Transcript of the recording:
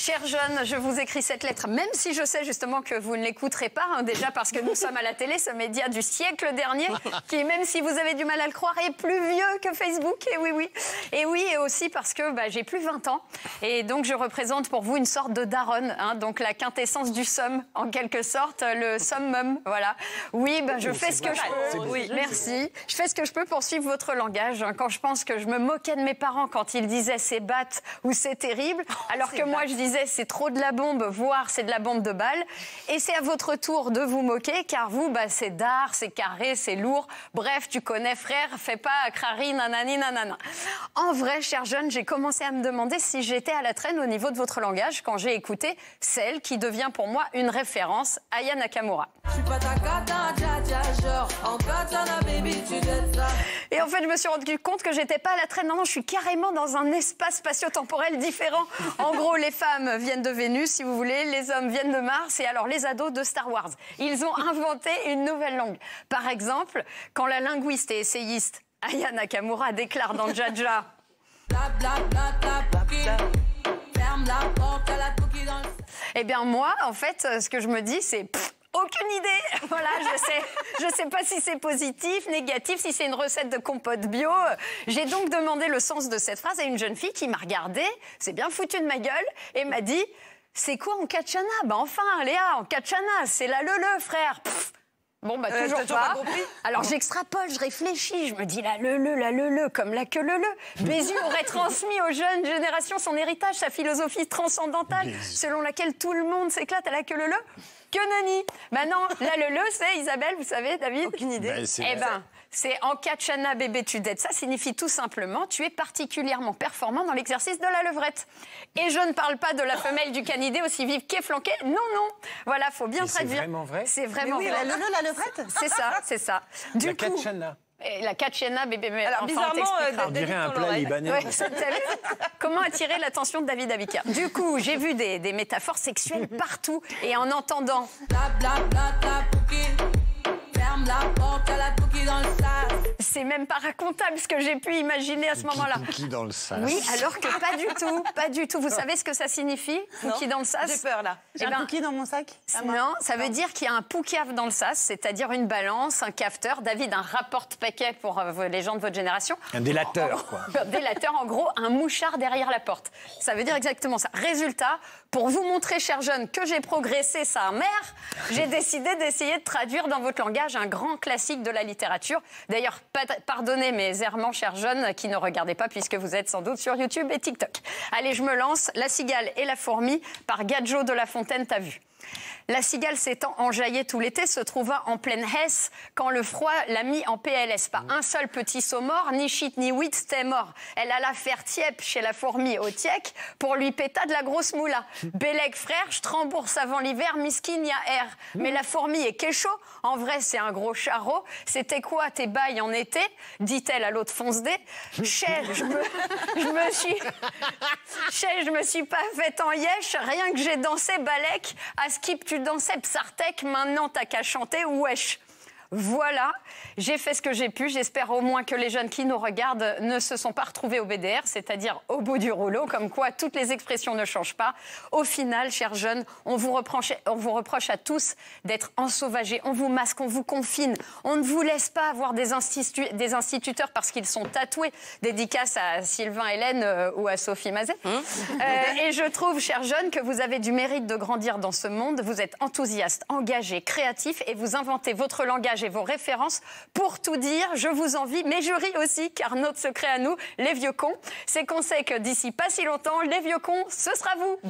Chers jeunes, je vous écris cette lettre, même si je sais justement que vous ne l'écouterez pas, hein, déjà parce que nous sommes à la télé, ce média du siècle dernier, qui, même si vous avez du mal à le croire, est plus vieux que Facebook. Et oui, oui. Et oui, et aussi parce que j'ai plus 20 ans. Et donc, je représente pour vous une sorte de daronne, hein, donc la quintessence du somme, en quelque sorte, le summum, voilà. Oui, je fais ce que je peux. Oui, merci. Je fais ce que je peux pour suivre votre langage. Hein, quand je pense que je me moquais de mes parents quand ils disaient c'est batte ou c'est terrible, alors que moi, je disais c'est trop de la bombe, voire c'est de la bombe de balle. Et c'est à votre tour de vous moquer, car vous, c'est d'art, c'est carré, c'est lourd. Bref, tu connais, frère, fais pas crari, nanani, nanana. En vrai, cher jeune, j'ai commencé à me demander si j'étais à la traîne au niveau de votre langage quand j'ai écouté celle qui devient pour moi une référence, Aya Nakamura. Et en fait, je me suis rendu compte que j'étais pas à la traîne. Non, non, je suis carrément dans un espace spatio-temporel différent. En gros, les femmes viennent de Vénus, si vous voulez, les hommes viennent de Mars, et alors les ados de Star Wars. Ils ont inventé une nouvelle langue. Par exemple, quand la linguiste et essayiste Aya Nakamura déclare dans Jaja... Eh bien, moi, en fait, ce que je me dis, c'est... Aucune idée. Voilà, je sais pas si c'est positif, négatif, si c'est une recette de compote bio. J'ai donc demandé le sens de cette phrase à une jeune fille qui m'a regardée, s'est bien foutue de ma gueule, et m'a dit « C'est quoi en Katchana ?» Enfin, Léa, en Katchana, c'est la leu-leu, frère. Pff. Bon, toujours pas. Alors j'extrapole, je réfléchis, je me dis la leu-leu, comme la queue leu-leu. Bézu aurait transmis aux jeunes générations son héritage, sa philosophie transcendantale, selon laquelle tout le monde s'éclate à la queue leu-leu. Que nenni. Maintenant, la leu-leu, c'est Isabelle, vous savez, David? Aucune idée. C'est en Katchana bébé tu dettes. Ça signifie tout simplement tu es particulièrement performant dans l'exercice de la levrette. Et je ne parle pas de la femelle du canidé aussi vive qu'efflanquée. Non, non. Voilà, faut bien traduire. C'est vraiment vrai? C'est vraiment vrai. La levrette? C'est ça, c'est ça. La Katchana. La Katchana bébé. Alors bizarrement, on dirait un plat libanais. Ouais, comment attirer l'attention de David Abika? Du coup, j'ai vu des métaphores sexuelles partout. Et en entendant... C'est même pas racontable ce que j'ai pu imaginer à ce moment-là. Pouki dans le sas. Oui, alors que pas du tout, pas du tout. Vous savez ce que ça signifie, pouki dans le sas? J'ai peur là. J'ai un pouki dans mon sac? Non, ça veut dire qu'il y a un poucave dans le sas, c'est-à-dire une balance, un cafeteur. David, un rapporte-paquet pour les gens de votre génération. Un délateur, quoi. Un délateur, en gros, un mouchard derrière la porte. Ça veut dire exactement ça. Résultat, pour vous montrer, chers jeunes, que j'ai progressé, sa mère, j'ai décidé d'essayer de traduire dans votre langage un grand classique de la littérature. D'ailleurs, pardonnez mes errements, chers jeunes, qui ne regardez pas, puisque vous êtes sans doute sur YouTube et TikTok. Allez, je me lance. La cigale et la fourmi, par Gadjo de La Fontaine, t'as vu. La cigale s'étant enjaillée tout l'été se trouva en pleine Hesse quand le froid l'a mis en PLS. Pas un seul petit saut mort, ni shit ni huit, c'était mort. Elle alla faire tiep chez la fourmi au tiec pour lui péta de la grosse moula. Bélec frère, je te rembourse avant l'hiver, miskin y'a air. Mais la fourmi est kécho, en vrai c'est un gros charreau. C'était quoi tes bails en été? Dit-elle à l'autre fonce-dé. Chais, je me suis pas faite en yesh, rien que j'ai dansé balek, à skip tu dansais Psartek, maintenant t'as qu'à chanter wesh. Voilà, j'ai fait ce que j'ai pu. J'espère au moins que les jeunes qui nous regardent ne se sont pas retrouvés au BDR, c'est-à-dire au bout du rouleau, comme quoi toutes les expressions ne changent pas. Au final, chers jeunes, on vous reproche à tous d'être ensauvagés. On vous masque, on vous confine. On ne vous laisse pas avoir des instituteurs parce qu'ils sont tatoués. Dédicace à Sylvain Hélène ou à Sophie Mazet. Et je trouve, chers jeunes, que vous avez du mérite de grandir dans ce monde. Vous êtes enthousiastes, engagés, créatifs et vous inventez votre langage et vos références. Pour tout dire, je vous envie, mais je ris aussi, car notre secret à nous, les vieux cons, c'est qu'on sait que d'ici pas si longtemps, les vieux cons, ce sera vous.